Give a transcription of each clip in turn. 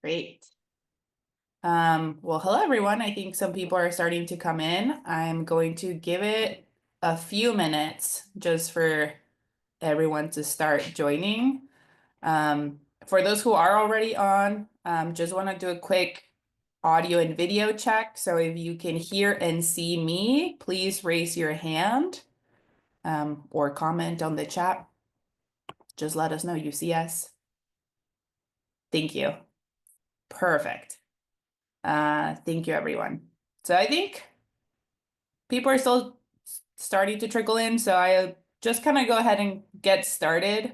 Great. Well, hello everyone. I think some people are starting to come in. I'm going to give it a few minutes just for everyone to start joining. For those who are already on, just want to do a quick audio and video check. So if you can hear and see me, please raise your hand, or comment on the chat. Just let us know you see us. Thank you. Perfect. Thank you, everyone. So I think people are still starting to trickle in, so I just kind of go ahead and get started.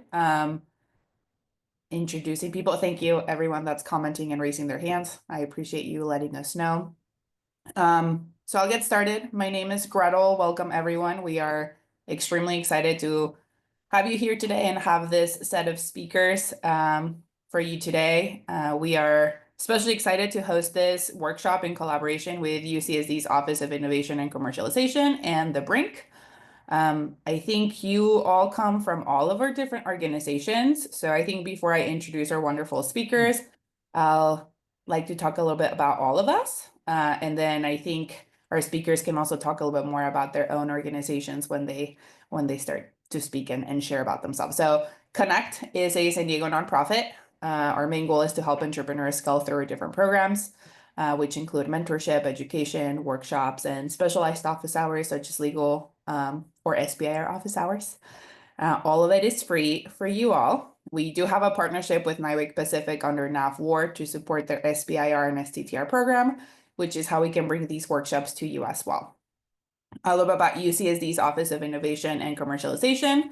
Introducing people. Thank you, everyone that's commenting and raising their hands. I appreciate you letting us know. So I'll get started. My name is Gretel. Welcome, everyone. We are extremely excited to have you here today and have this set of speakers for you today. We are especially excited to host this workshop in collaboration with UCSD's Office of Innovation and Commercialization and the Brink. I think you all come from all of our different organizations. So I think before I introduce our wonderful speakers, I'll like to talk a little bit about all of us. And then I think our speakers can also talk a little bit more about their own organizations when they start to speak and share about themselves. So Connect is a San Diego nonprofit. Our main goal is to help entrepreneurs scale through different programs, which include mentorship, education, workshops, and specialized office hours such as legal or SBIR office hours. All of it is free for you all. We do have a partnership with NIWIC Pacific under NAVWAR to support their SBIR and STTR program, which is how we can bring these workshops to you as well. A little bit about UCSD's Office of Innovation and Commercialization.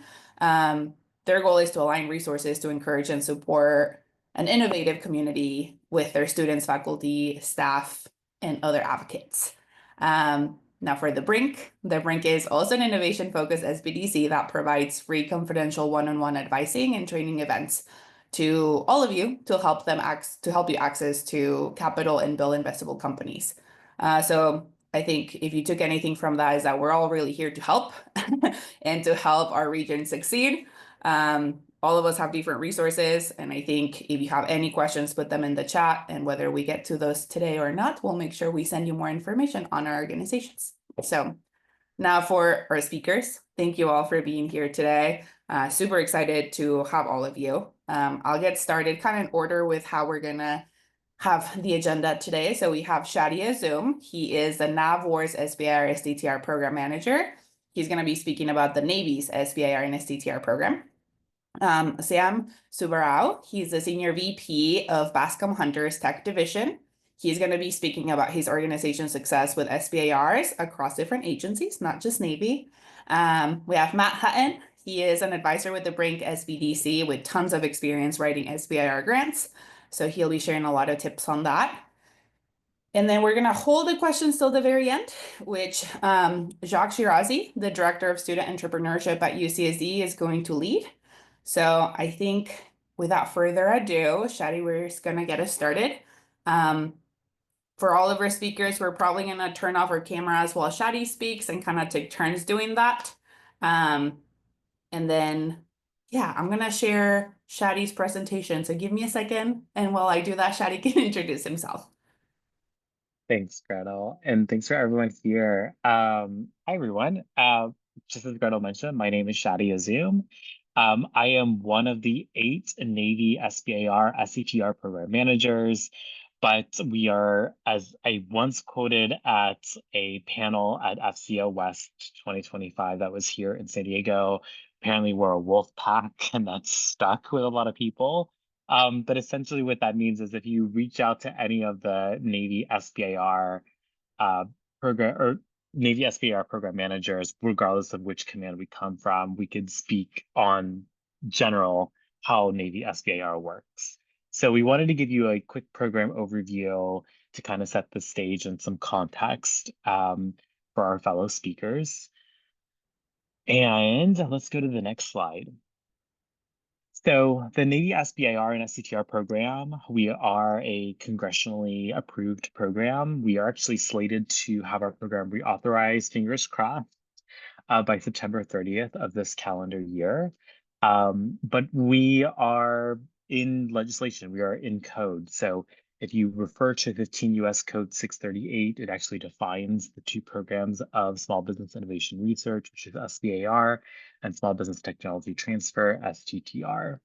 Their goal is to align resources to encourage and support an innovative community with their students, faculty, staff, and other advocates. Now for the Brink is also an innovation-focused SBDC that provides free, confidential one-on-one advising and training events to all of you to help you access to capital and build investable companies. So I think if you took anything from that, is that we're all really here to help and to help our region succeed. All of us have different resources, and I think if you have any questions, put them in the chat, and whether we get to those today or not, we'll make sure we send you more information on our organizations. So now for our speakers, thank you all for being here today. Super excited to have all of you. I'll get started kind of in order with how we're gonna have the agenda today. So we have Shadi Azum. He is the NAVWAR's SBIR STTR Program Manager. He's gonna be speaking about the Navy's SBIR and STTR program. Sam Subarao, he's the Senior VP of Bascom Hunter's Tech Division. He's going to be speaking about his organization's success with SBIRs across different agencies, not just Navy. We have Matt Hutton. He is an advisor with the Brink SBDC with tons of experience writing SBIR grants. So he'll be sharing a lot of tips on that. And then we're going to hold the questions till the very end, which Jacques Shirazi, the Director of Student Entrepreneurship at UCSD, is going to lead. So I think without further ado, Shadi, we're just going to get us started. For all of our speakers, we're probably going to turn off our cameras while Shadi speaks and kind of take turns doing that. And then, yeah, I'm going to share Shadi's presentation. So give me a second. And while I do that, Shadi can introduce himself. Thanks, Gretel, and thanks for everyone here. Hi, everyone. Just as Gretel mentioned, my name is Shadi Azum. I am one of the 8 Navy SBIR STTR program managers, but we are, as I once quoted at a panel at FCO West 2025 that was here in San Diego, apparently we're a wolf pack, and that's stuck with a lot of people. But essentially what that means is if you reach out to any of the Navy SBIR program or Navy SBIR program managers, regardless of which command we come from, we could speak on general how Navy SBIR works. So we wanted to give you a quick program overview to kind of set the stage and some context for our fellow speakers. And let's go to the next slide. So the Navy SBIR and STTR program, we are a congressionally approved program. We are actually slated to have our program reauthorized, fingers crossed, by September 30th of this calendar year. But we are in legislation, we are in code. So If you refer to 15 US Code 638, it actually defines the two programs of Small Business Innovation Research, which is SBIR, and Small Business Technology Transfer, STTR.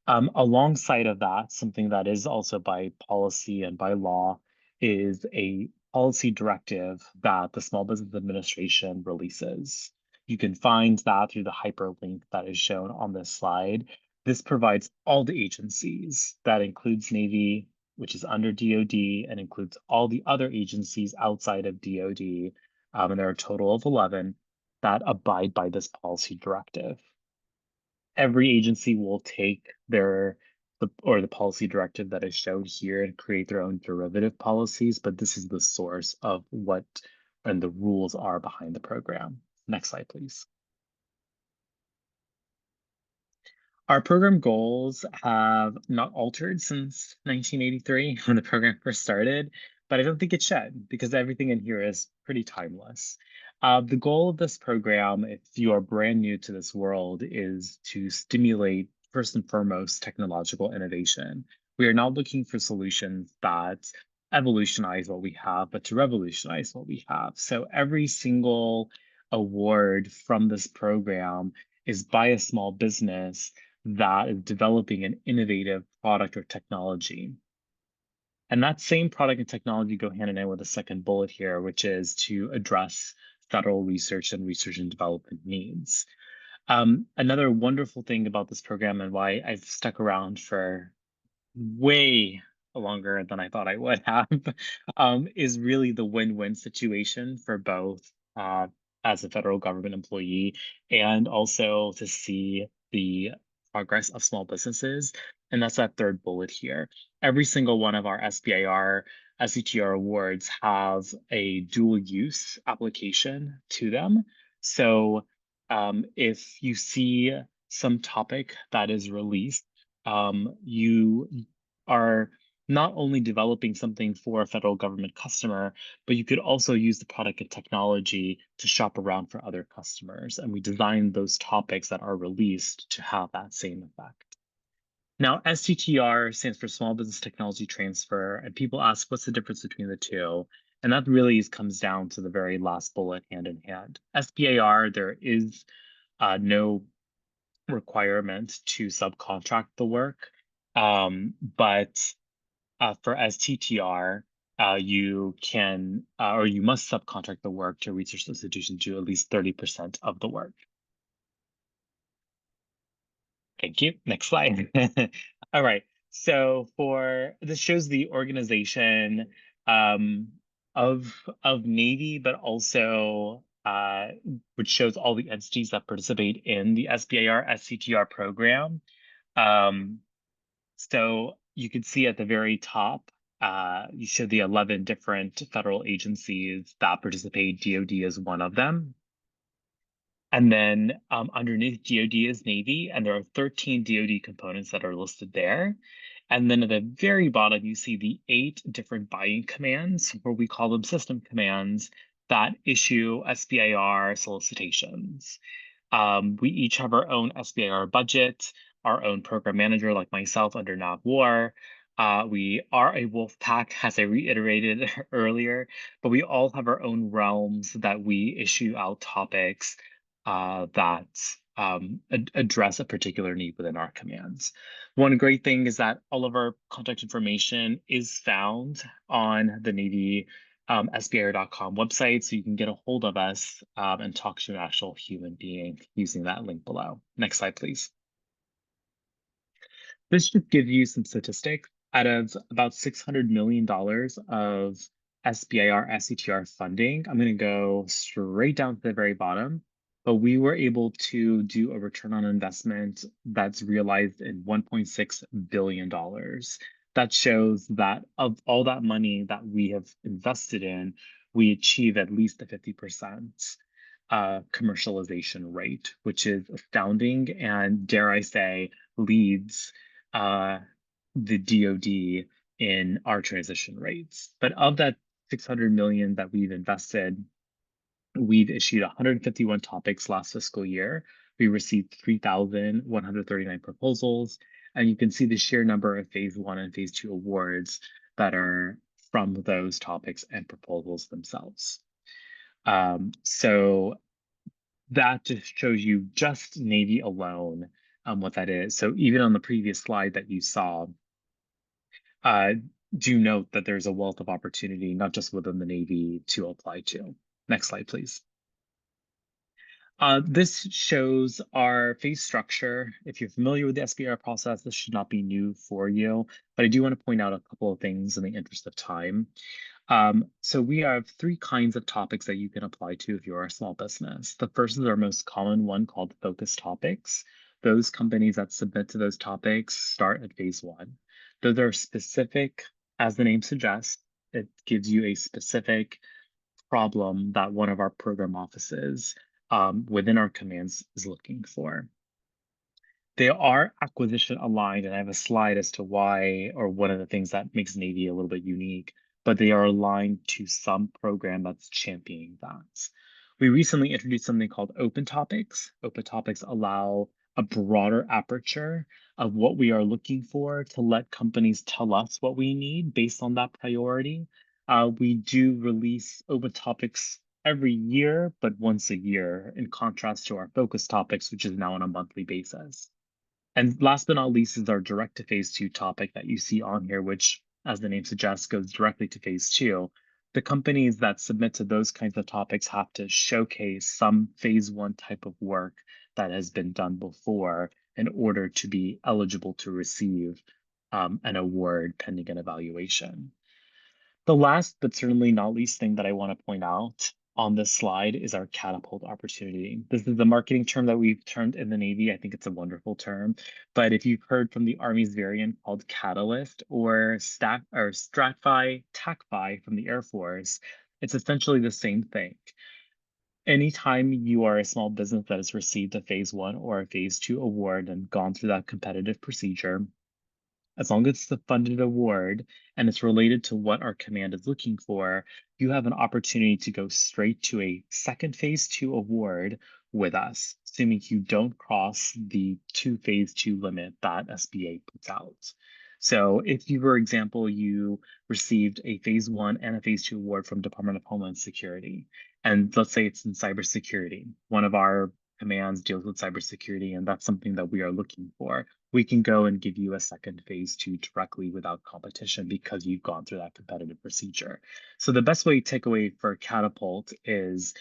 Alongside of that, something that is also by policy and by law is a policy directive that the Small Business Administration releases. You can find that through the hyperlink that is shown on this slide. This provides all the agencies, that includes Navy, which is under DoD, and includes all the other agencies outside of DoD, and there are a total of 11 that abide by this policy directive. Every agency will take the policy directive that is shown here and create their own derivative policies, but this is the source of what and the rules are behind the program. Next slide, please. Our program goals have not altered since 1983 when the program first started, but I don't think it should because everything in here is pretty timeless. The goal of this program, if you are brand new to this world, is to stimulate, first and foremost, technological innovation. We are not looking for solutions that evolutionize what we have, but to revolutionize what we have. So every single award from this program is by a small business that is developing an innovative product or technology. And that same product and technology go hand in hand with the second bullet here, which is to address federal research and development needs. Another wonderful thing about this program and why I've stuck around for way longer than I thought I would have, is really the win-win situation for both as a federal government employee and also to see the progress of small businesses. And that's that third bullet here. Every single one of our SBIR, SETR awards have a dual use application to them. So if you see some topic that is released, you are not only developing something for a federal government customer, but you could also use the product and technology to shop around for other customers. And we design those topics that are released to have that same effect. Now, STTR stands for Small Business Technology Transfer, and people ask, what's the difference between the two? And that really comes down to the very last bullet hand in hand. SBIR, there is no requirement to subcontract the work, but for STTR, you can or you must subcontract the work to a research institution to at least 30% of the work. Thank you. Next slide. All right. So this shows the organization of Navy, but also which shows all the entities that participate in the SBIR SCTR program. So you can see at the very top, you show the 11 different federal agencies that participate. DoD is one of them. And then underneath DoD is Navy, and there are 13 DoD components that are listed there. And then at the very bottom, you see the 8 different buying commands, or we call them system commands, that issue SBIR solicitations. We each have our own SBIR budget, our own program manager, like myself under NavWar. We are a wolf pack, as I reiterated earlier, but we all have our own realms that we issue out topics that address a particular need within our commands. One great thing is that all of our contact information is found on the Navy SBIR.com website, so you can get a hold of us and talk to an actual human being using that link below. Next slide, please. This should give you some statistics. Out of about $600 million of SBIR SCTR funding, I'm going to go straight down to the very bottom, but we were able to do a return on investment that's realized in $1.6 billion. That shows that of all that money that we have invested in, we achieve at least a 50% commercialization rate, which is astounding and, dare I say, leads the DoD in our transition rates. But of that 600 million that we've invested, we've issued 151 topics last fiscal year. We received 3,139 proposals, and you can see the sheer number of phase 1 and phase 2 awards that are from those topics and proposals themselves. So that just shows you just Navy alone, what that is. So even on the previous slide that you saw, uh, do note that there's a wealth of opportunity, not just within the Navy, to apply to. Next slide, please. This shows our phase structure. If you're familiar with the SBIR process, this should not be new for you, but I do want to point out a couple of things in the interest of time. So we have three kinds of topics that you can apply to if you're a small business. The first is our most common one called focus topics. Those companies that submit to those topics start at phase one. Those are specific, as the name suggests, it gives you a specific problem that one of our program offices within our commands is looking for. They are acquisition aligned, and I have a slide as to why, or one of the things that makes Navy a little bit unique, but they are aligned to some program that's championing that. We recently introduced something called open topics. Open topics allow a broader aperture of what we are looking for to let companies tell us what we need based on that priority. We do release open topics every year, but once a year, in contrast to our focus topics, which is now on a monthly basis. And last but not least is our direct to phase two topic that you see on here, which, as the name suggests, goes directly to phase two. The companies that submit to those kinds of topics have to showcase some phase one type of work that has been done before in order to be eligible to receive an award pending an evaluation. The last, but certainly not least thing that I want to point out on this slide is our catapult opportunity. This is the marketing term that we've termed in the Navy. I think it's a wonderful term. But if you've heard from the Army's variant called Catalyst or StratFi, TACFi from the Air Force, it's essentially the same thing. Anytime you are a small business that has received a phase one or a phase two award and gone through that competitive procedure, as long as it's a funded award and it's related to what our command is looking for, you have an opportunity to go straight to a second phase two award with us, assuming you don't cross the phase two limit that SBA puts out. So if you, for example, you received a phase one and a phase two award from Department of Homeland Security, and let's say it's in cybersecurity, one of our commands deals with cybersecurity, and that's something that we are looking for, we can go and give you a second phase two directly without competition because you've gone through that competitive procedure. So the best way to take away for Catapult is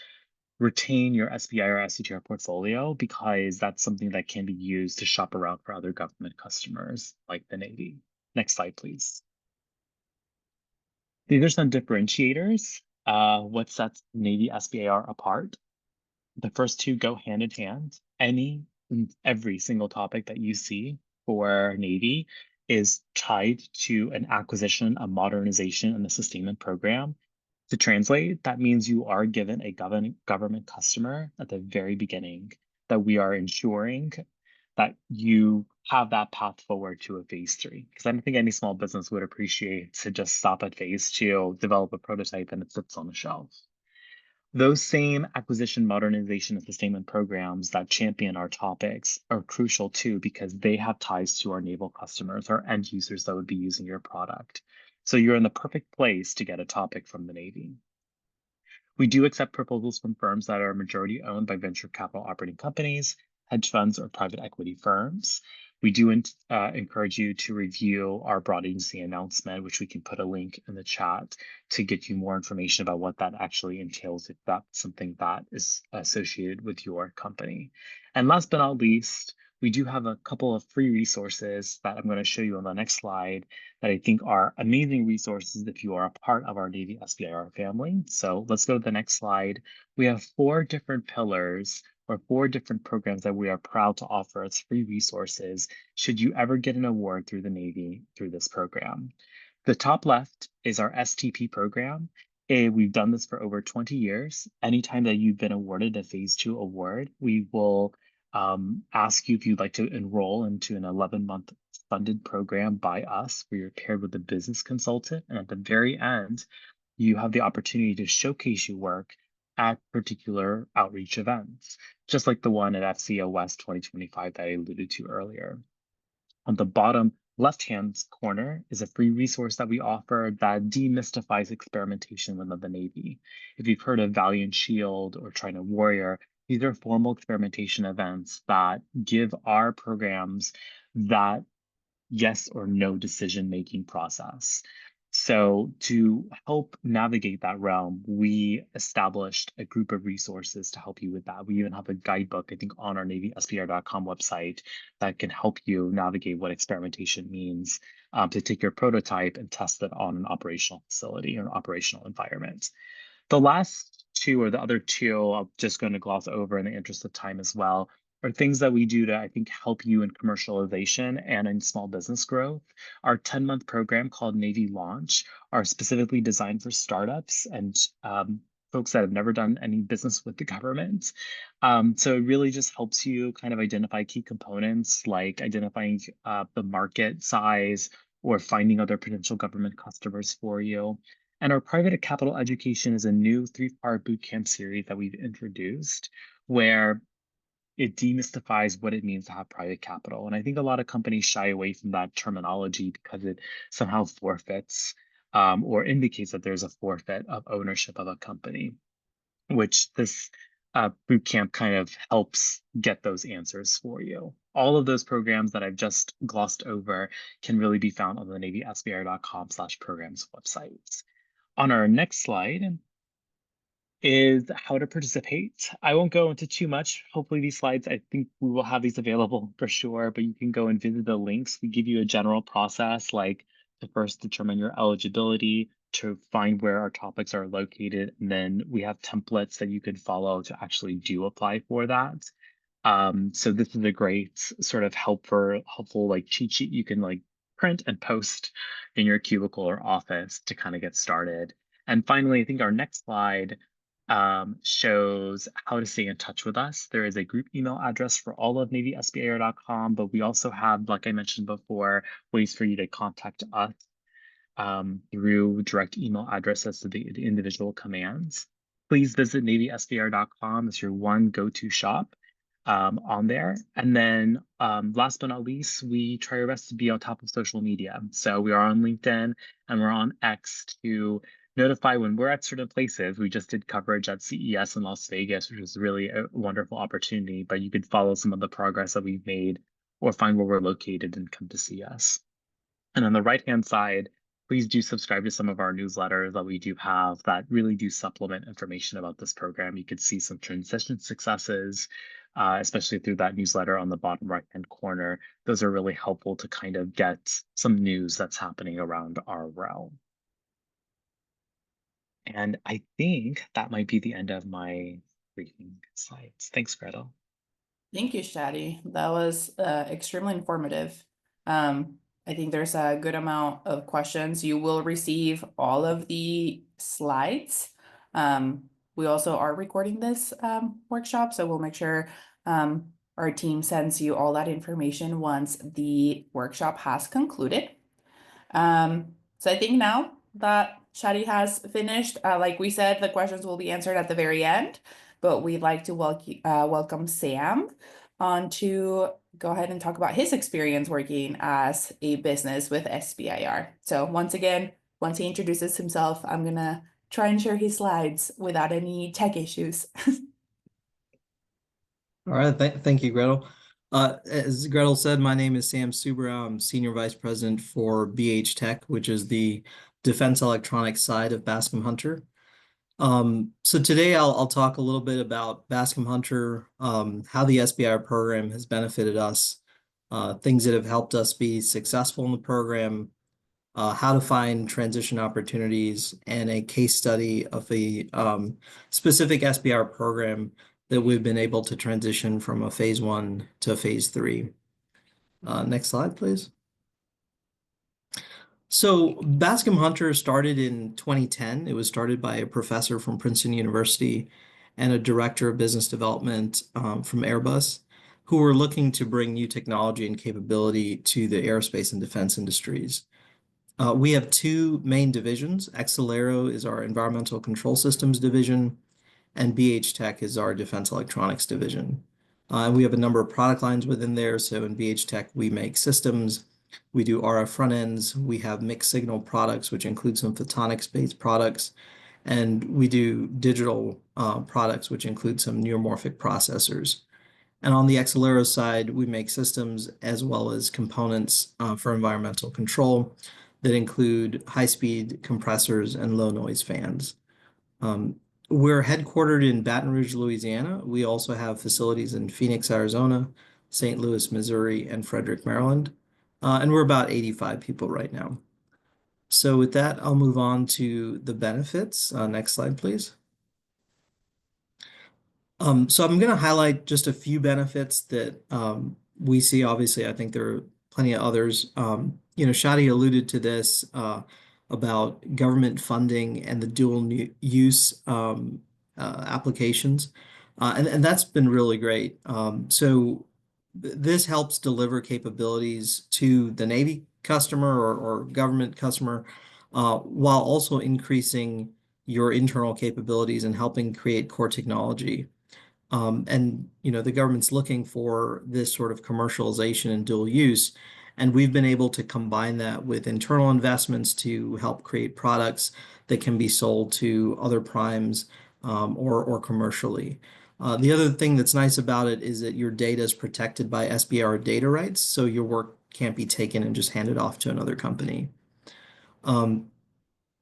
retain your SBIR or SCTR portfolio, because that's something that can be used to shop around for other government customers like the Navy. Next slide, please. These are some differentiators. What sets Navy SBIR apart? The first two go hand in hand. Every single topic that you see for Navy is tied to an acquisition, a modernization, and a sustainment program. To translate, that means you are given a government customer at the very beginning, that we are ensuring that you have that path forward to a phase three. Because I don't think any small business would appreciate to just stop at phase two, develop a prototype, and it sits on the shelf. Those same acquisition, modernization, and sustainment programs that champion our topics are crucial too, because they have ties to our naval customers, our end users that would be using your product. So you're in the perfect place to get a topic from the Navy. We do accept proposals from firms that are majority owned by venture capital operating companies, hedge funds, or private equity firms. We do encourage you to review our broad agency announcement, which we can put a link in the chat to get you more information about what that actually entails, if that's something that is associated with your company. And last but not least, we do have a couple of free resources that I'm going to show you on the next slide that I think are amazing resources if you are a part of our Navy SBIR family. So let's go to the next slide. We have 4 different pillars or 4 different programs that we are proud to offer as free resources should you ever get an award through the Navy through this program. The top left is our STP program. We've done this for over 20 years. Anytime that you've been awarded a phase 2 award, we will ask you if you'd like to enroll into an 11-month funded program by us, where you're paired with a business consultant. And at the very end, you have the opportunity to showcase your work at particular outreach events, just like the one at FCO West 2025 that I alluded to earlier. On the bottom left-hand corner is a free resource that we offer that demystifies experimentation within the Navy. If you've heard of Valiant Shield or China Warrior, these are formal experimentation events that give our programs that yes or no decision-making process. So to help navigate that realm, we established a group of resources to help you with that. We even have a guidebook, I think, on our NavySBIR.com website that can help you navigate what experimentation means to take your prototype and test it on an operational facility or an operational environment. The last two, or the other two, I'm just going to gloss over in the interest of time as well, are things that we do to, I think, help you in commercialization and in small business growth. Our 10-month program called Navy Launch are specifically designed for startups and folks that have never done any business with the government. So it really just helps you kind of identify key components like identifying the market size or finding other potential government customers for you. And our private capital education is a new 3-part bootcamp series that we've introduced where it demystifies what it means to have private capital. And I think a lot of companies shy away from that terminology because it somehow forfeits or indicates that there's a forfeit of ownership of a company, which this bootcamp kind of helps get those answers for you. All of those programs that I've just glossed over can really be found on the NavySBIR.com/programs website. On our next slide is how to participate. I won't go into too much. Hopefully these slides, I think we will have these available for sure, but you can go and visit the links. We give you a general process, like to first determine your eligibility, to find where our topics are located, and then we have templates that you can follow to actually do apply for that. So this is a great sort of helpful like cheat sheet you can like print and post in your cubicle or office to kind of get started. And finally, I think our next slide shows how to stay in touch with us. There is a group email address for all of NavySBIR.com, but we also have, like I mentioned before, ways for you to contact us through direct email addresses to the individual commands. Please visit NavySBIR.com as your one go-to shop on there. And then last but not least, we try our best to be on top of social media. So we are on LinkedIn and we're on X to notify when we're at certain places. We just did coverage at CES in Las Vegas, which was really a wonderful opportunity, but you could follow some of the progress that we've made or find where we're located and come to see us. And on the right-hand side, please do subscribe to some of our newsletters that we do have that really do supplement information about this program. You could see some transition successes, especially through that newsletter on the bottom right-hand corner. Those are really helpful to kind of get some news that's happening around our realm. And I think that might be the end of my briefing slides. Thanks, Gretel. Thank you, Shadi. That was extremely informative. I think there's a good amount of questions. You will receive all of the slides. We also are recording this workshop, so we'll make sure our team sends you all that information once the workshop has concluded. So I think now that Shadi has finished, like we said, the questions will be answered at the very end, but we'd like to welcome Sam on to go ahead and talk about his experience working as a business with SBIR. So once again, once he introduces himself, I'm gonna try and share his slides without any tech issues. All right, thank you, Gretel. As Gretel said, my name is Sam Subrow. I'm Senior Vice President for BH Tech, which is the defense electronics side of Bascom Hunter. So today I'll talk a little bit about Bascom Hunter, how the SBIR program has benefited us, things that have helped us be successful in the program, how to find transition opportunities, and a case study of a specific SBIR program that we've been able to transition from a phase 1 to phase 3. Next slide, please. So Bascom Hunter started in 2010. It was started by a professor from Princeton University and a director of business development from Airbus, who were looking to bring new technology and capability to the aerospace and defense industries. We have two main divisions. Excelero is our environmental control systems division, and BH Tech is our defense electronics division. We have a number of product lines within there. So in BH Tech, we make systems. We do RF front ends. We have mixed signal products, which include some photonics-based products. And we do digital products, which include some neuromorphic processors. And on the Accelero side, we make systems as well as components for environmental control that include high-speed compressors and low-noise fans. We're headquartered in Baton Rouge, Louisiana. We also have facilities in Phoenix, Arizona, St. Louis, Missouri, and Frederick, Maryland. And we're about 85 people right now. So with that, I'll move on to the benefits. Next slide, please. So I'm going to highlight just a few benefits that we see. Obviously, I think there are plenty of others. Shadi alluded to this about government funding and the dual use applications, and that's been really great. So this helps deliver capabilities to the Navy customer or government customer, while also increasing your internal capabilities and helping create core technology. And the government's looking for this sort of commercialization and dual use, and we've been able to combine that with internal investments to help create products that can be sold to other primes or commercially. The other thing that's nice about it is that your data is protected by SBIR data rights, so your work can't be taken and just handed off to another company.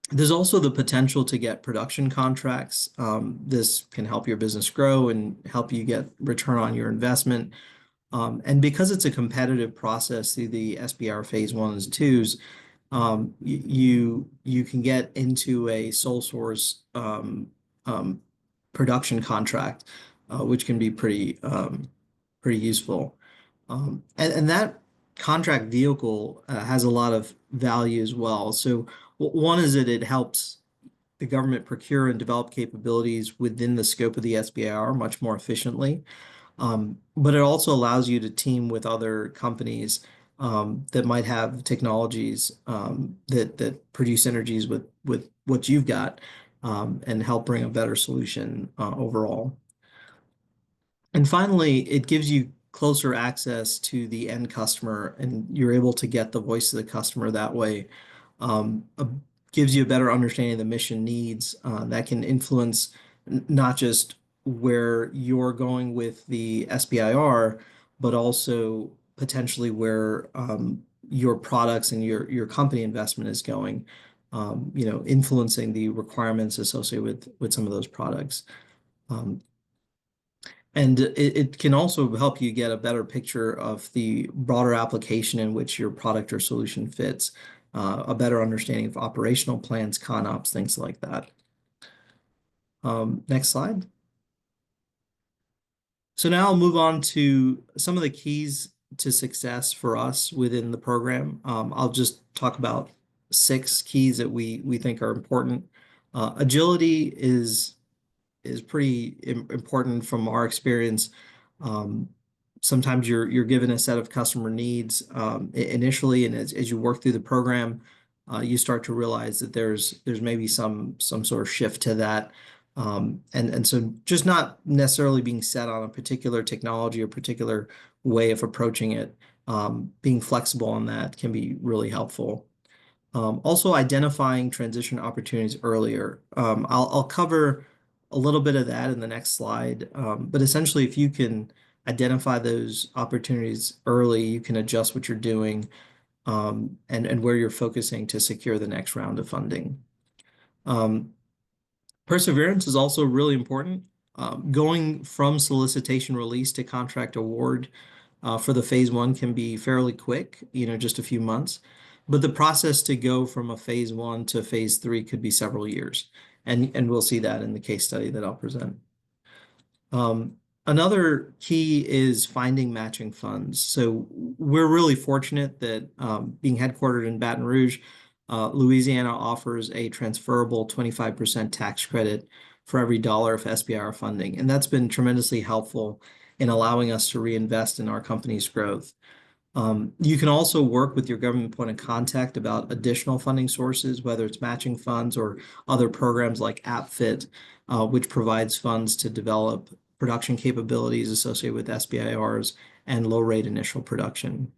There's also the potential to get production contracts. This can help your business grow and help you get return on your investment. And because it's a competitive process through the SBIR phase 1s and 2s, you can get into a sole source production contract, which can be pretty useful. And that contract vehicle has a lot of value as well. So one is that it helps the government procure and develop capabilities within the scope of the SBIR much more efficiently. But it also allows you to team with other companies that might have technologies that produce synergies with what you've got and help bring a better solution overall. And finally, it gives you closer access to the end customer, and you're able to get the voice of the customer that way. Gives you a better understanding of the mission needs that can influence not just where you're going with the SBIR, but also potentially where your products and your company investment is going, influencing the requirements associated with some of those products. And it can also help you get a better picture of the broader application in which your product or solution fits, a better understanding of operational plans, ConOps, things like that. Next slide. So now I'll move on to some of the keys to success for us within the program. I'll just talk about 6 keys that we think are important. Agility is pretty important from our experience. Sometimes you're given a set of customer needs initially, and as you work through the program, you start to realize that there's maybe some sort of shift to that. And so just not necessarily being set on a particular technology or particular way of approaching it, being flexible on that can be really helpful. Also identifying transition opportunities earlier. I'll cover a little bit of that in the next slide, but essentially if you can identify those opportunities early, you can adjust what you're doing and where you're focusing to secure the next round of funding. Perseverance is also really important. Going from solicitation release to contract award for the phase 1 can be fairly quick, just a few months. But the process to go from a phase 1 to phase 3 could be several years. And we'll see that in the case study that I'll present. Another key is finding matching funds. So we're really fortunate that being headquartered in Baton Rouge, Louisiana offers a transferable 25% tax credit for every dollar of SBIR funding. And that's been tremendously helpful in allowing us to reinvest in our company's growth. You can also work with your government point of contact about additional funding sources, whether it's matching funds or other programs like AppFit, which provides funds to develop production capabilities associated with SBIRs and low-rate initial production.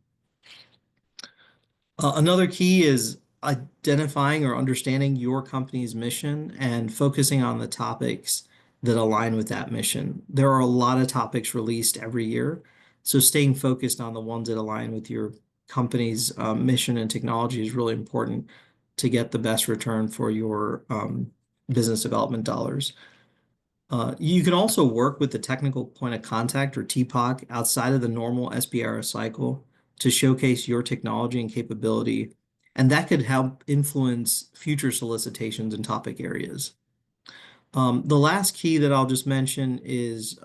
Another key is identifying or understanding your company's mission and focusing on the topics that align with that mission. There are a lot of topics released every year, so staying focused on the ones that align with your company's mission and technology is really important to get the best return for your business development dollars. You can also work with the technical point of contact or TPOC outside of the normal SBIR cycle to showcase your technology and capability, and that could help influence future solicitations and topic areas. The last key that I'll just mention is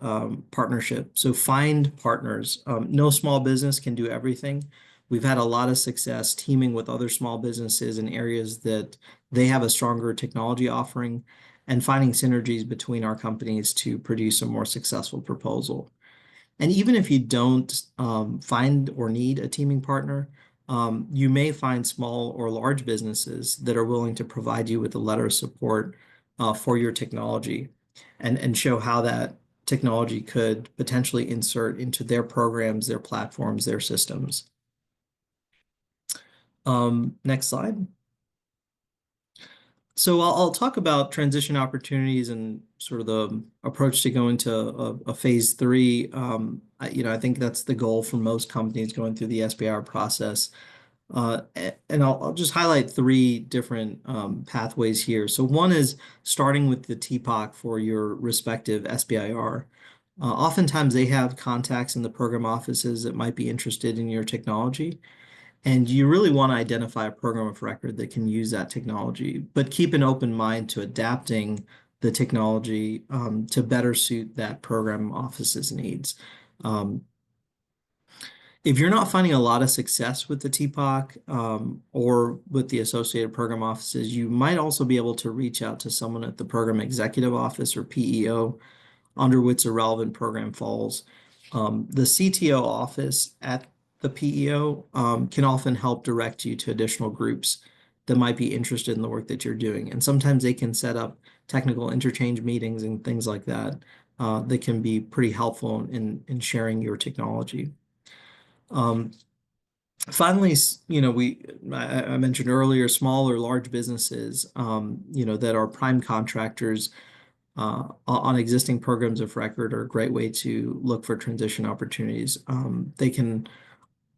partnership. So find partners. No small business can do everything. We've had a lot of success teaming with other small businesses in areas that they have a stronger technology offering and finding synergies between our companies to produce a more successful proposal. And even if you don't find or need a teaming partner, you may find small or large businesses that are willing to provide you with a letter of support for your technology and show how that technology could potentially insert into their programs, their platforms, their systems. Next slide. So I'll talk about transition opportunities and sort of the approach to go into a phase 3. I think that's the goal for most companies going through the SBIR process. And I'll just highlight 3 different pathways here. So one is starting with the TPOC for your respective SBIR. Oftentimes they have contacts in the program offices that might be interested in your technology. And you really want to identify a program of record that can use that technology, but keep an open mind to adapting the technology to better suit that program office's needs. If you're not finding a lot of success with the TPOC or with the associated program offices, you might also be able to reach out to someone at the program executive office or PEO under which a relevant program falls. The CTO office at the PEO can often help direct you to additional groups that might be interested in the work that you're doing. And sometimes they can set up technical interchange meetings and things like that that can be pretty helpful in sharing your technology. Finally, I mentioned earlier, small or large businesses, that are prime contractors on existing programs of record are a great way to look for transition opportunities.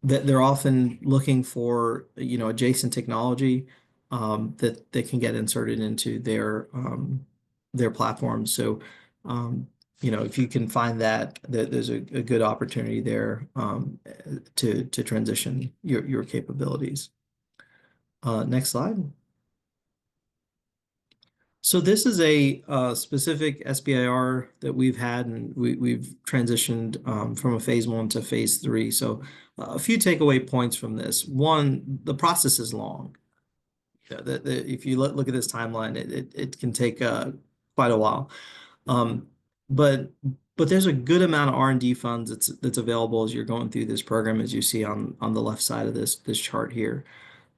They're often looking for, adjacent technology that they can get inserted into their platforms. So, if you can find that there's a good opportunity there to transition your capabilities. Next slide. So this is a specific SBIR that we've had, and we've transitioned from a phase 1 to phase 3. So a few takeaway points from this. One, the process is long. If you look at this timeline, it can take quite a while. But there's a good amount of R&D funds that's available as you're going through this program, as you see on the left side of this chart here.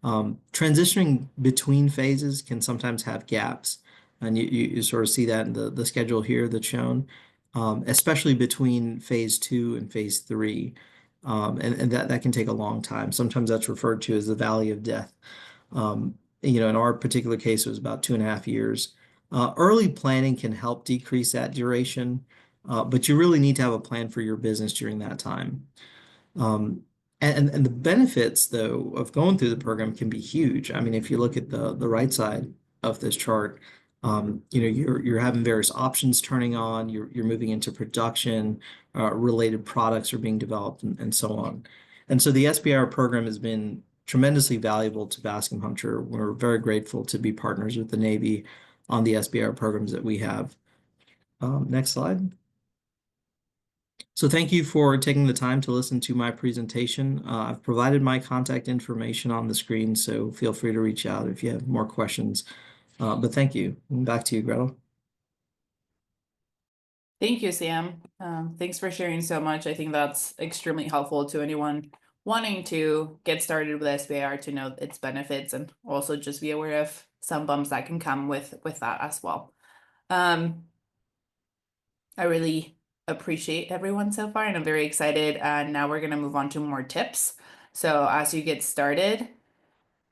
Transitioning between phases can sometimes have gaps. And you sort of see that in the schedule here that's shown, especially between phase 2 and phase 3. And that can take a long time. Sometimes that's referred to as the valley of death. In our particular case, it was about 2.5 years. Early planning can help decrease that duration, but you really need to have a plan for your business during that time. And the benefits, though, of going through the program can be huge. I mean, if you look at the right side of this chart, you're having various options turning on, you're moving into production, related products are being developed, and so on. And so the SBIR program has been tremendously valuable to Bascom Hunter. We're very grateful to be partners with the Navy on the SBIR programs that we have. Next slide. So thank you for taking the time to listen to my presentation. I've provided my contact information on the screen, so feel free to reach out if you have more questions. But thank you. Back to you, Gretel. Thank you, Sam. Thanks for sharing so much. I think that's extremely helpful to anyone wanting to get started with SBIR to know its benefits and also just be aware of some bumps that can come with that as well. I really appreciate everyone so far, and I'm very excited. And now we're going to move on to more tips. So as you get started,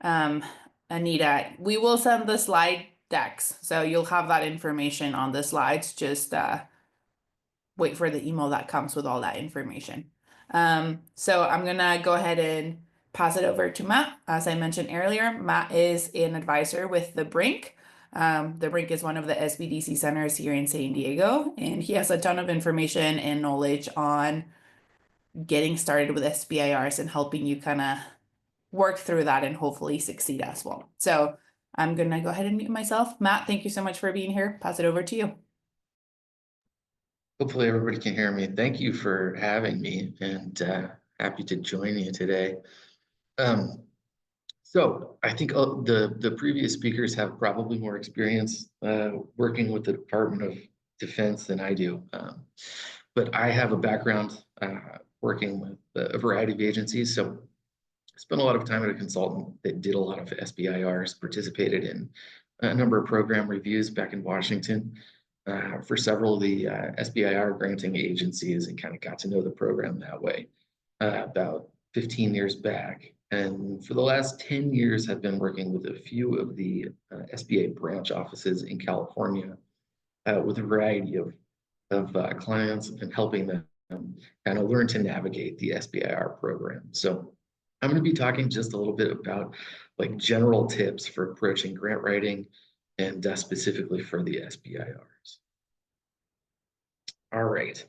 Anita, we will send the slide decks, so you'll have that information on the slides. Just wait for the email that comes with all that information. So I'm gonna go ahead and pass it over to Matt. As I mentioned earlier, Matt is an advisor with the Brink. The Brink is one of the SBDC centers here in San Diego, and he has a ton of information and knowledge on getting started with SBIRs and helping you kind of work through that and hopefully succeed as well. So I'm gonna go ahead and mute myself. Matt, thank you so much for being here. Pass it over to you. Hopefully everybody can hear me. Thank you for having me, and happy to join you today. So I think the previous speakers have probably more experience working with the Department of Defense than I do. But I have a background working with a variety of agencies. So I spent a lot of time at a consultant that did a lot of SBIRs, participated in a number of program reviews back in Washington for several of the SBIR granting agencies, and kind of got to know the program that way about 15 years back. And for the last 10 years, I've been working with a few of the SBA branch offices in California with a variety of clients and helping them kind of learn to navigate the SBIR program. So I'm going to be talking just a little bit about like general tips for approaching grant writing, and specifically for the SBIRs. All right,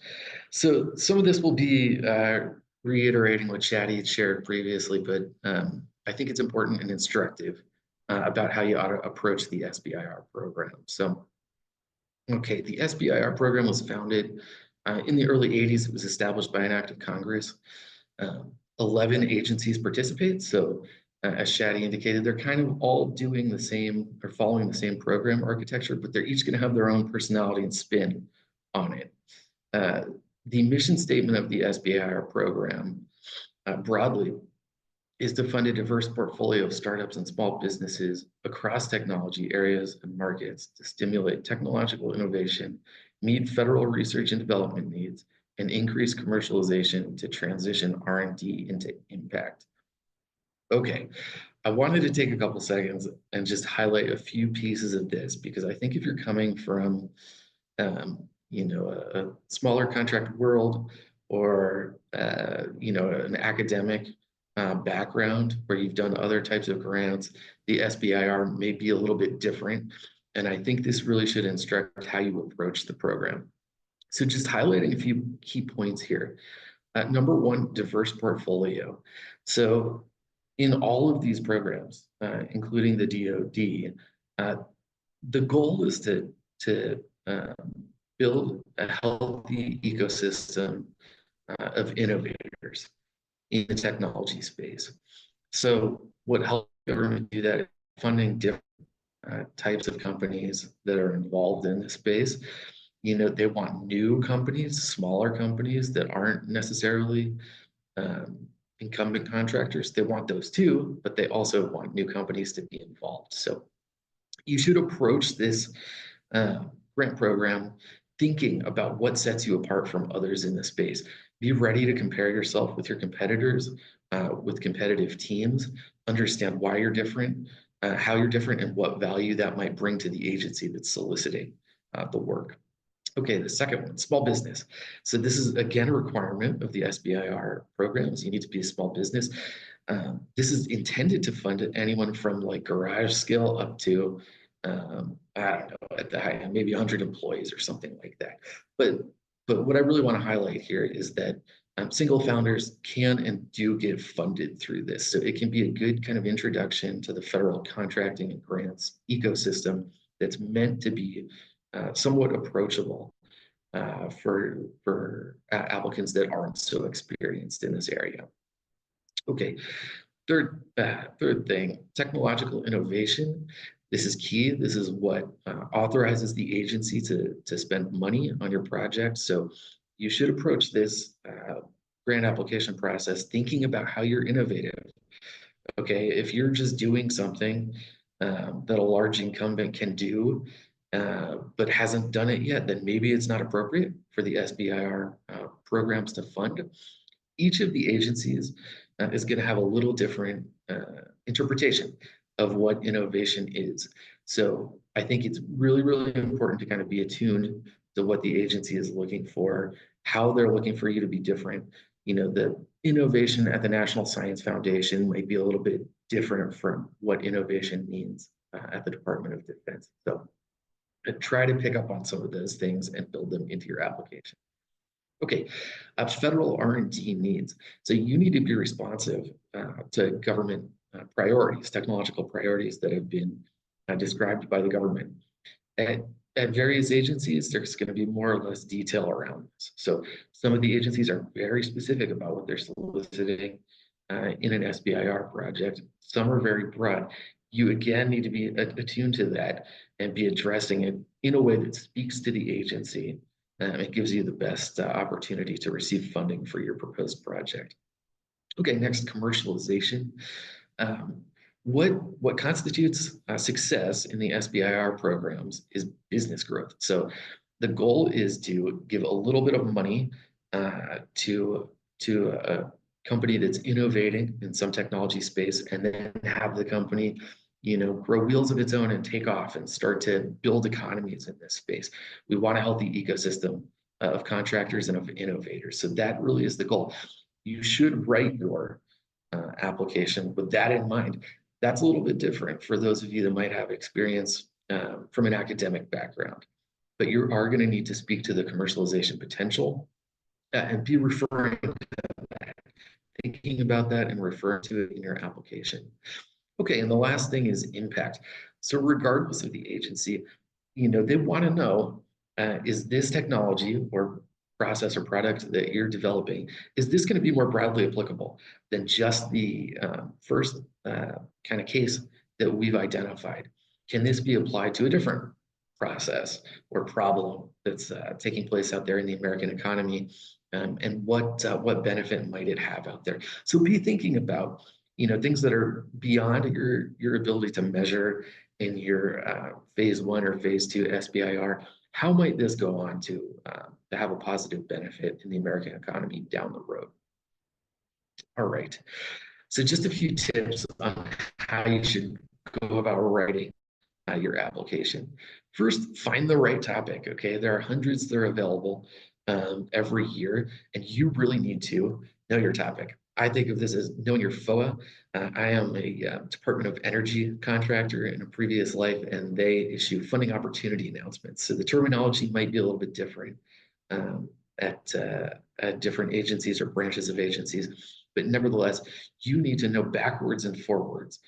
so some of this will be reiterating what Shadi had shared previously, but I think it's important and instructive about how you ought to approach the SBIR program. So, okay, the SBIR program was founded in the early 80s. It was established by an act of Congress. 11 agencies participate. So as Shadi indicated, they're kind of all doing the same or following the same program architecture, but they're each going to have their own personality and spin on it. The mission statement of the SBIR program broadly is to fund a diverse portfolio of startups and small businesses across technology areas and markets to stimulate technological innovation, meet federal research and development needs, and increase commercialization to transition R&D into impact. Okay, I wanted to take a couple seconds and just highlight a few pieces of this, because I think if you're coming from a smaller contract world, or an academic background where you've done other types of grants, the SBIR may be a little bit different. And I think this really should instruct how you approach the program. So just highlighting a few key points here. Number one, diverse portfolio. So in all of these programs, including the DoD, the goal is to build a healthy ecosystem of innovators in the technology space. So what helps government do that is funding different types of companies that are involved in this space. They want new companies, smaller companies that aren't necessarily incumbent contractors. They want those too, but they also want new companies to be involved. So you should approach this grant program thinking about what sets you apart from others in the space. Be ready to compare yourself with your competitors, with competitive teams, understand why you're different, how you're different, and what value that might bring to the agency that's soliciting the work. Okay, the second one, small business. So this is, again, a requirement of the SBIR programs. You need to be a small business. This is intended to fund anyone from like garage scale up to, I don't know, at the high end, maybe 100 employees or something like that. But what I really want to highlight here is that single founders can and do get funded through this. So it can be a good kind of introduction to the federal contracting and grants ecosystem that's meant to be somewhat approachable for applicants that aren't so experienced in this area. Okay, third thing, technological innovation. This is key. This is what authorizes the agency to spend money on your project. So you should approach this grant application process thinking about how you're innovative. Okay, if you're just doing something that a large incumbent can do, but hasn't done it yet, then maybe it's not appropriate for the SBIR programs to fund. Each of the agencies is going to have a little different interpretation of what innovation is. So I think it's really, really important to kind of be attuned to what the agency is looking for, how they're looking for you to be different. You know, the innovation at the National Science Foundation might be a little bit different from what innovation means at the Department of Defense. So try to pick up on some of those things and build them into your application. Okay, federal R&D needs. So you need to be responsive to government priorities, technological priorities that have been described by the government. At various agencies, there's going to be more or less detail around this. So some of the agencies are very specific about what they're soliciting in an SBIR project. Some are very broad. You again need to be attuned to that and be addressing it in a way that speaks to the agency. It gives you the best opportunity to receive funding for your proposed project. Okay, next, commercialization. What constitutes success in the SBIR programs is business growth. So the goal is to give a little bit of money to a company that's innovating in some technology space, and then have the company, you know, grow wheels of its own and take off and start to build economies in this space. We want a healthy ecosystem of contractors and of innovators. So that really is the goal. You should write your application with that in mind. That's a little bit different for those of you that might have experience from an academic background, but you are going to need to speak to the commercialization potential and be referring to that, thinking about that and referring to it in your application. Okay, and the last thing is impact. So regardless of the agency, you know, they want to know, is this technology or process or product that you're developing, is this going to be more broadly applicable than just the first kind of case that we've identified? Can this be applied to a different process or problem that's taking place out there in the American economy? And what benefit might it have out there? So be thinking about, you know, things that are beyond your ability to measure in your phase 1 or phase 2 SBIR. How might this go on to have a positive benefit in the American economy down the road? All right. So just a few tips on how you should go about writing your application. First, find the right topic. Okay, there are hundreds that are available every year, and you really need to know your topic. I think of this as knowing your FOA. I am a Department of Energy contractor in a previous life, and they issue funding opportunity announcements. So the terminology might be a little bit different at different agencies or branches of agencies, but nevertheless, you need to know backwards and forwards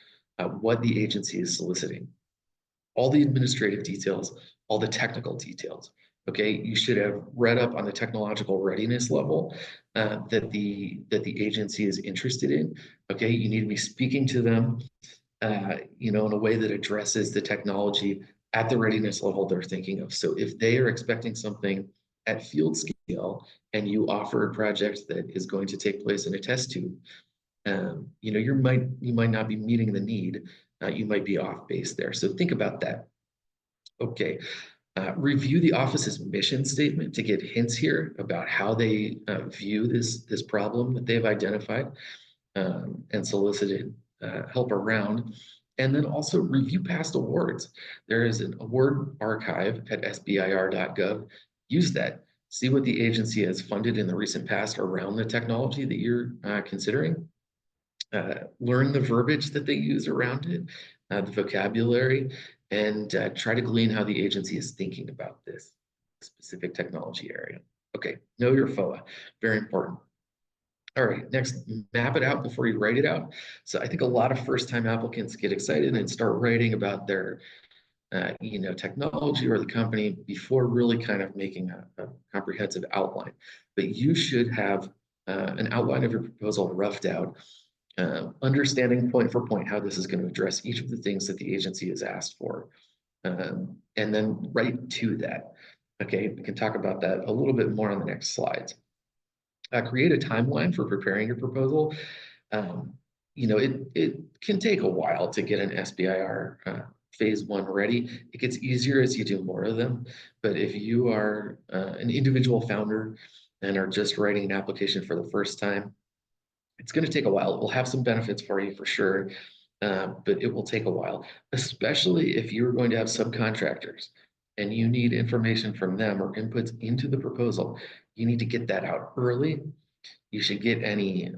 what the agency is soliciting. All the administrative details, all the technical details. Okay, you should have read up on the technological readiness level that the agency is interested in. Okay, you need to be speaking to them, you know, in a way that addresses the technology at the readiness level they're thinking of. So if they are expecting something at field scale and you offer a project that is going to take place in a test tube, you know, you might not be meeting the need. You might be off base there. So think about that. Okay. Review the office's mission statement to get hints here about how they view this problem that they've identified and solicited help around. And then also review past awards. There is an award archive at sbir.gov. Use that. See what the agency has funded in the recent past around the technology that you're considering. Learn the verbiage that they use around it, the vocabulary, and try to glean how the agency is thinking about this specific technology area. Okay, know your FOA, very important. All right, next, map it out before you write it out. So I think a lot of first-time applicants get excited and start writing about their you know, technology or the company before really kind of making a comprehensive outline. But you should have an outline of your proposal roughed out, understanding point for point how this is going to address each of the things that the agency has asked for, and then write to that. Okay, we can talk about that a little bit more on the next slides. Create a timeline for preparing your proposal. You know, it can take a while to get an SBIR phase 1 ready. It gets easier as you do more of them. But if you are an individual founder and are just writing an application for the first time, It's going to take a while. It will have some benefits for you for sure, but it will take a while, especially if you're going to have subcontractors and you need information from them or inputs into the proposal. You need to get that out early. You should get any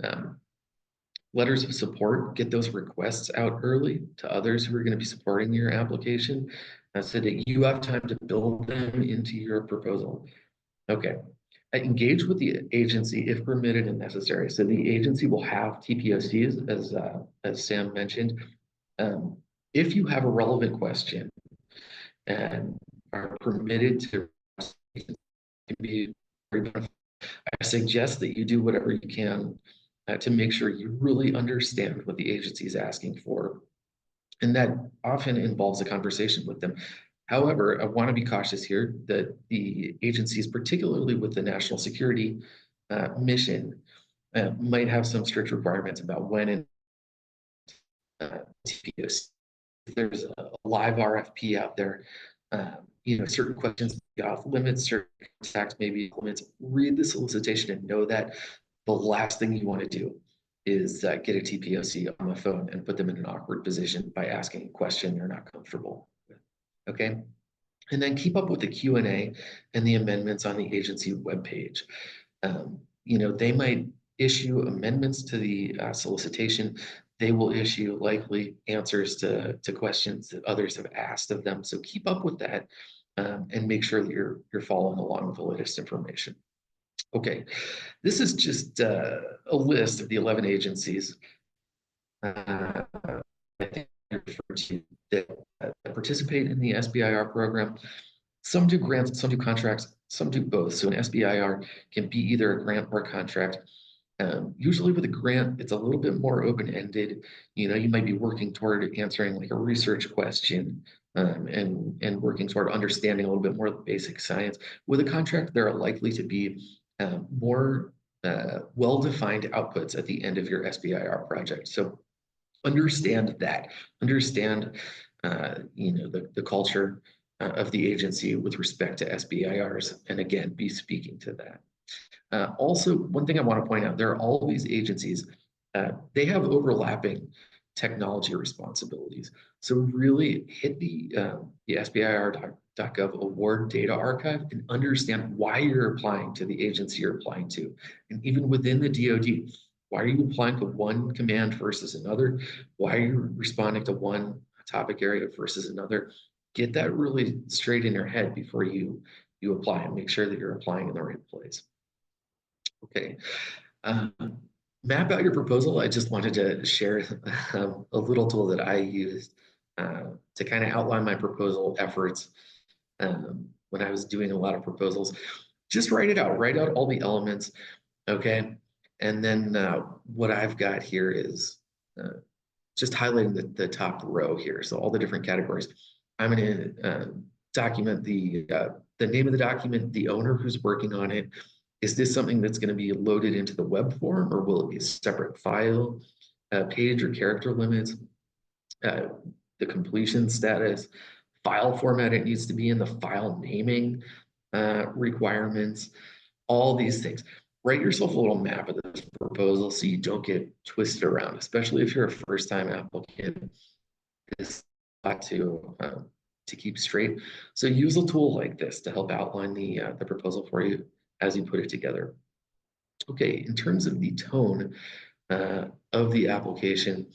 letters of support, get those requests out early to others who are going to be supporting your application so that you have time to build them into your proposal. Okay. Engage with the agency if permitted and necessary. So the agency will have TPOCs, as Sam mentioned. If you have a relevant question and are permitted to be, I suggest that you do whatever you can to make sure you really understand what the agency is asking for. And that often involves a conversation with them. However, I want to be cautious here that the agencies, particularly with the national security mission, might have some strict requirements about when and TPOC. If there's a live RFP out there, certain questions off limits, certain contacts maybe limits. Read the solicitation and know that the last thing you want to do is get a TPOC on the phone and put them in an awkward position by asking a question they're not comfortable with. Okay. And then keep up with the Q&A and the amendments on the agency webpage. They might issue amendments to the solicitation. They will issue likely answers to questions that others have asked of them. So keep up with that and make sure that you're following along with the latest information. Okay, this is just a list of the 11 agencies I think that participate in the SBIR program. Some do grants, some do contracts, some do both. So an SBIR can be either a grant or a contract. Usually with a grant, it's a little bit more open-ended. You might be working toward answering like a research question and working toward understanding a little bit more of the basic science. With a contract, there are likely to be more well-defined outputs at the end of your SBIR project. So understand that. Understand, the culture of the agency with respect to SBIRs, and again, be speaking to that. Also, one thing I want to point out, there are all these agencies, they have overlapping technology responsibilities. So really hit the SBIR.gov award data archive and understand why you're applying to the agency you're applying to. And even within the DoD, why are you applying to one command versus another? Why are you responding to one topic area versus another? Get that really straight in your head before you apply, and make sure that you're applying in the right place. Okay. Map out your proposal. I just wanted to share a little tool that I used to kind of outline my proposal efforts when I was doing a lot of proposals. Just write it out. Write out all the elements. Okay. And then what I've got here is just highlighting the top row here. So all the different categories. I'm going to document the name of the document, the owner who's working on it. Is this something that's going to be loaded into the web form, or will it be a separate file, page or character limits, the completion status, file format it needs to be in, the file naming requirements, all these things. Write yourself a little map of this proposal so you don't get twisted around, especially if you're a first-time applicant. It's got to keep straight. So use a tool like this to help outline the proposal for you as you put it together. Okay, in terms of the tone of the application,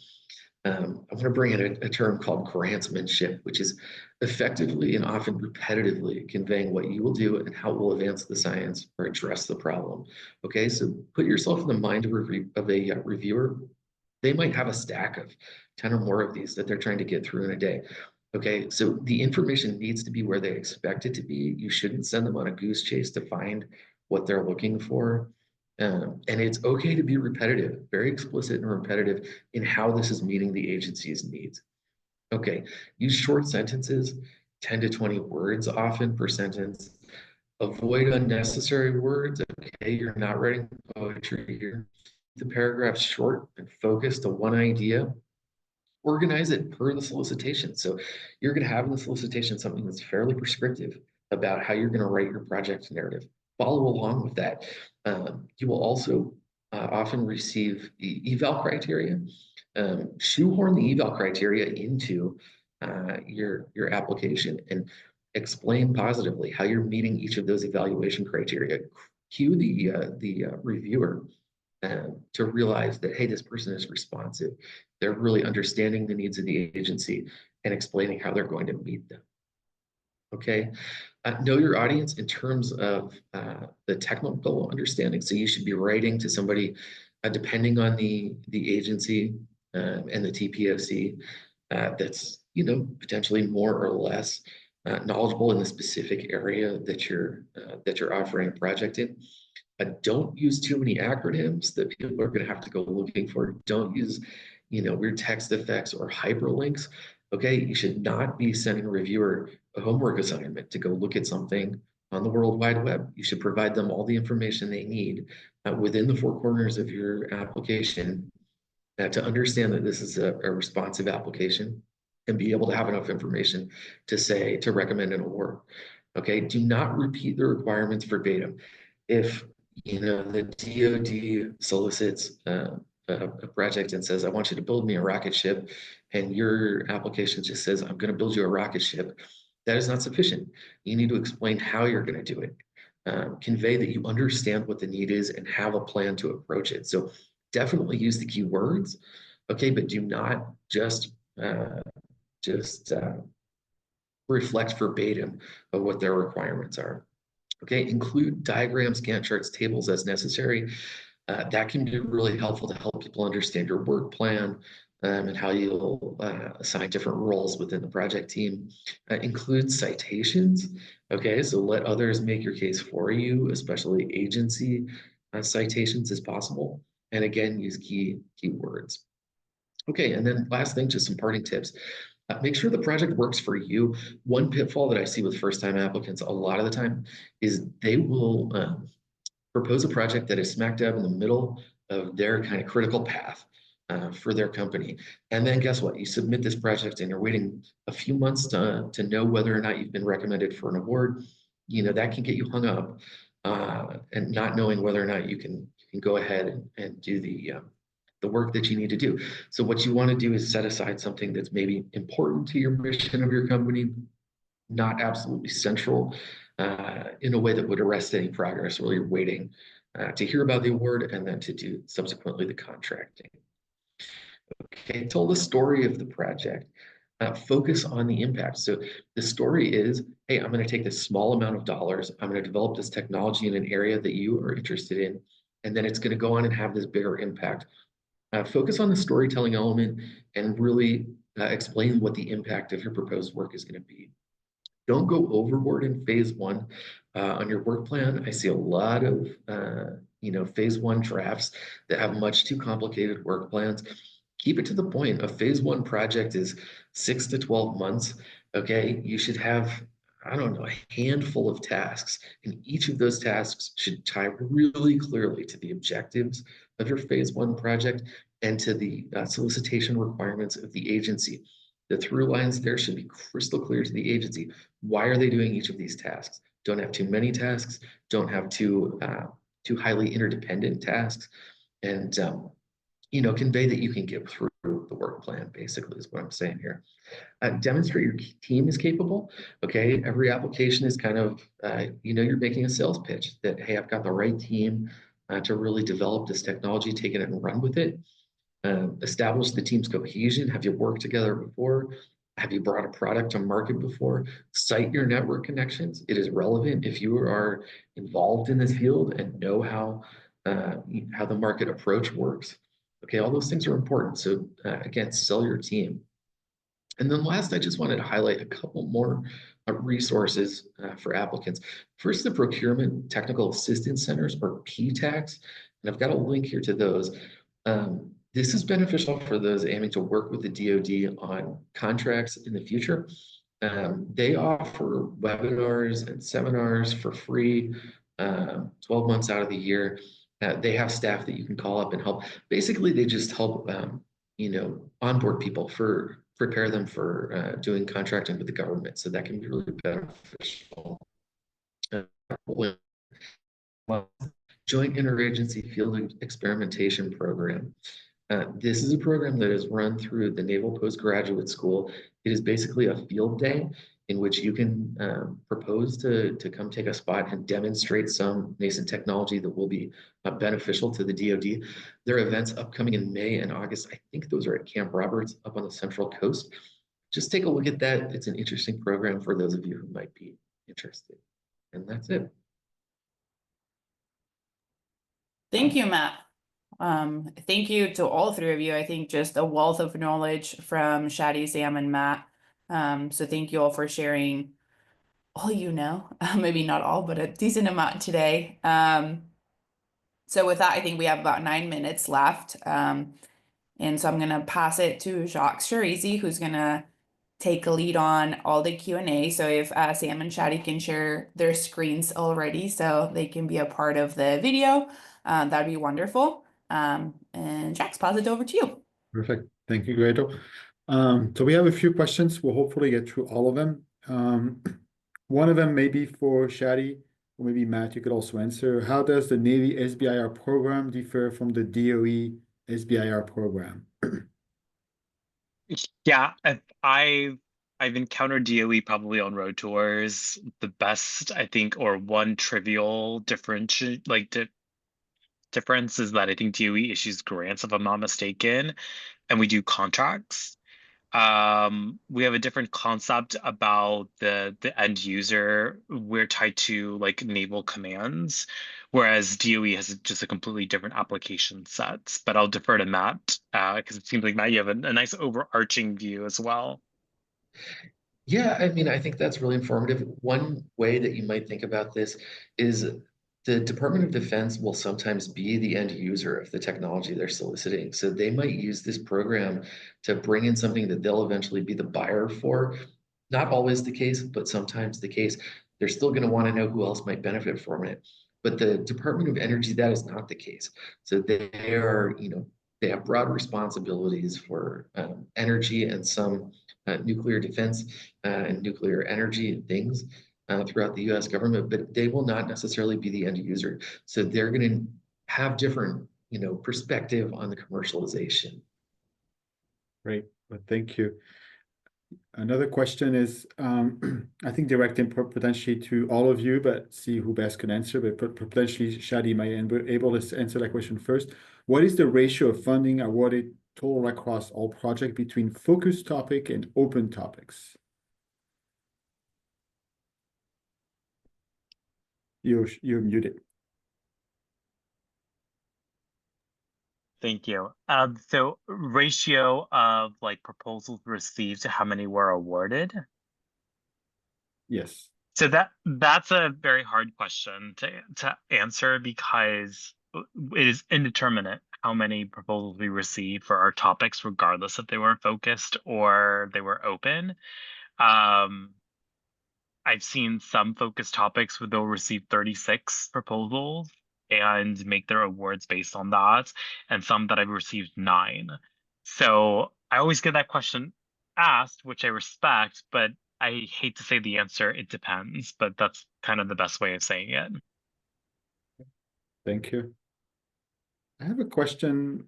I'm going to bring in a term called grantsmanship, which is effectively and often repetitively conveying what you will do and how it will advance the science or address the problem. Okay, so put yourself in the mind of a reviewer. They might have a stack of 10 or more of these that they're trying to get through in a day. Okay, so the information needs to be where they expect it to be. You shouldn't send them on a goose chase to find what they're looking for. And it's okay to be repetitive, very explicit and repetitive in how this is meeting the agency's needs. Okay, use short sentences, 10 to 20 words often per sentence. Avoid unnecessary words. Okay, you're not writing poetry here. The paragraph's short and focused to one idea. Organize it per the solicitation. So you're going to have in the solicitation something that's fairly prescriptive about how you're going to write your project narrative. Follow along with that. You will also often receive eval criteria. Shoehorn the eval criteria into your application and explain positively how you're meeting each of those evaluation criteria. Cue the reviewer to realize that, hey, this person is responsive. They're really understanding the needs of the agency and explaining how they're going to meet them. Okay. Know your audience in terms of the technical understanding. So you should be writing to somebody, depending on the agency and the TPOC, that's potentially more or less knowledgeable in the specific area that you're offering a project in. Don't use too many acronyms that people are going to have to go looking for. Don't use weird text effects or hyperlinks. Okay, you should not be sending a reviewer a homework assignment to go look at something on the World Wide Web. You should provide them all the information they need within the four corners of your application to understand that this is a responsive application and be able to have enough information to recommend an award. Okay, do not repeat the requirements verbatim. If the DoD solicits a project and says, I want you to build me a rocket ship, and your application just says, I'm going to build you a rocket ship, that is not sufficient. You need to explain how you're going to do it. Convey that you understand what the need is and have a plan to approach it. So definitely use the keywords, okay, but do not just reflect verbatim of what their requirements are. Okay, include diagrams, Gantt charts, tables as necessary. That can be really helpful to help people understand your work plan and how you'll assign different roles within the project team. Include citations. Okay, so let others make your case for you, especially agency citations as possible. And again, use keywords. Okay, and then last thing, just some parting tips. Make sure the project works for you. One pitfall that I see with first-time applicants a lot of the time is they will propose a project that is smack dab in the middle of their kind of critical path for their company. And then guess what? You submit this project and you're waiting a few months to know whether or not you've been recommended for an award. That can get you hung up and not knowing whether or not you can go ahead and do the work that you need to do. So what you want to do is set aside something that's maybe important to your mission of your company, not absolutely central in a way that would arrest any progress while you're waiting to hear about the award and then to do subsequently the contracting. Okay, tell the story of the project. Focus on the impact. So the story is, hey, I'm going to take this small amount of dollars. I'm going to develop this technology in an area that you are interested in, and then it's going to go on and have this bigger impact. Focus on the storytelling element and really explain what the impact of your proposed work is going to be. Don't go overboard in phase one on your work plan. I see a lot of phase one drafts that have much too complicated work plans. Keep it to the point. A phase one project is 6 to 12 months. Okay, you should have, I don't know, a handful of tasks, and each of those tasks should tie really clearly to the objectives of your phase one project and to the solicitation requirements of the agency. The through lines there should be crystal clear to the agency. Why are they doing each of these tasks? Don't have too many tasks. Don't have too highly interdependent tasks, and convey that you can get through the work plan. Basically, is what I'm saying here. Demonstrate your team is capable. Okay, every application is kind of you're making a sales pitch that, hey, I've got the right team to really develop this technology, take it and run with it. Establish the team's cohesion. Have you worked together before? Have you brought a product to market before? Cite your network connections. It is relevant if you are involved in this field and know how the market approach works. Okay, all those things are important. So again, sell your team. And then last, I just wanted to highlight a couple more resources for applicants. First, the Procurement Technical Assistance Centers, or PTACs, and I've got a link here to those. This is beneficial for those aiming to work with the DoD on contracts in the future. They offer webinars and seminars for free 12 months out of the year. They have staff that you can call up and help. Basically, they just help onboard people prepare them for doing contracting with the government. So that can be really beneficial. Joint Interagency Field Experimentation Program. This is a program that is run through the Naval Postgraduate School. It is basically a field day in which you can propose to come take a spot and demonstrate some nascent technology that will be beneficial to the DoD. There are events upcoming in May and August. I think those are at Camp Roberts up on the Central Coast. Just take a look at that. It's an interesting program for those of you who might be interested. And that's it. Thank you, Matt. Thank you to all three of you. I think just a wealth of knowledge from Shadi, Sam, and Matt. So thank you all for sharing all you know. Maybe not all, but a decent amount today. So with that, I think we have about 9 minutes left. And so I'm going to pass it to Jacques Cherizi, who's going to take a lead on all the Q&A. So if Sam and Shadi can share their screens already so they can be a part of the video, that'd be wonderful. And Jacques, pass it over to you. Perfect. Thank you, Gretel. So we have a few questions. We'll hopefully get through all of them. One of them may be for Shadi, or maybe Matt, you could also answer. How does the Navy SBIR program differ from the DOE SBIR program? Yeah, I've encountered DOE probably on road tours. The best, I think, or one trivial difference is that I think DOE issues grants, if I'm not mistaken, and we do contracts. We have a different concept about the end user. We're tied to like naval commands, whereas DOE has just a completely different application set. But I'll defer to Matt because it seems like, Matt, you have a nice overarching view as well. Yeah, I mean, I think that's really informative. One way that you might think about this is the Department of Defense will sometimes be the end user of the technology they're soliciting. So they might use this program to bring in something that they'll eventually be the buyer for. Not always the case, but sometimes the case. They're still going to want to know who else might benefit from it. But the Department of Energy, that is not the case. So they are, they have broad responsibilities for energy and some nuclear defense and nuclear energy things throughout the US government, but they will not necessarily be the end user. So they're going to have different, perspective on the commercialization. Great, well, thank you. Another question is, I think directing potentially to all of you, but see who best can answer, but potentially Shadi might be able to answer that question first. What is the ratio of funding awarded total across all projects between focus topic and open topics? You're muted. Thank you. So ratio of like proposals received to how many were awarded? Yes. So that's a very hard question to answer because it is indeterminate how many proposals we receive for our topics, regardless if they were focused or they were open. I've seen some focused topics where they'll receive 36 proposals and make their awards based on that, and some that I've received 9. So I always get that question asked, which I respect, but I hate to say the answer, it depends, but that's kind of the best way of saying it. Thank you. I have a question.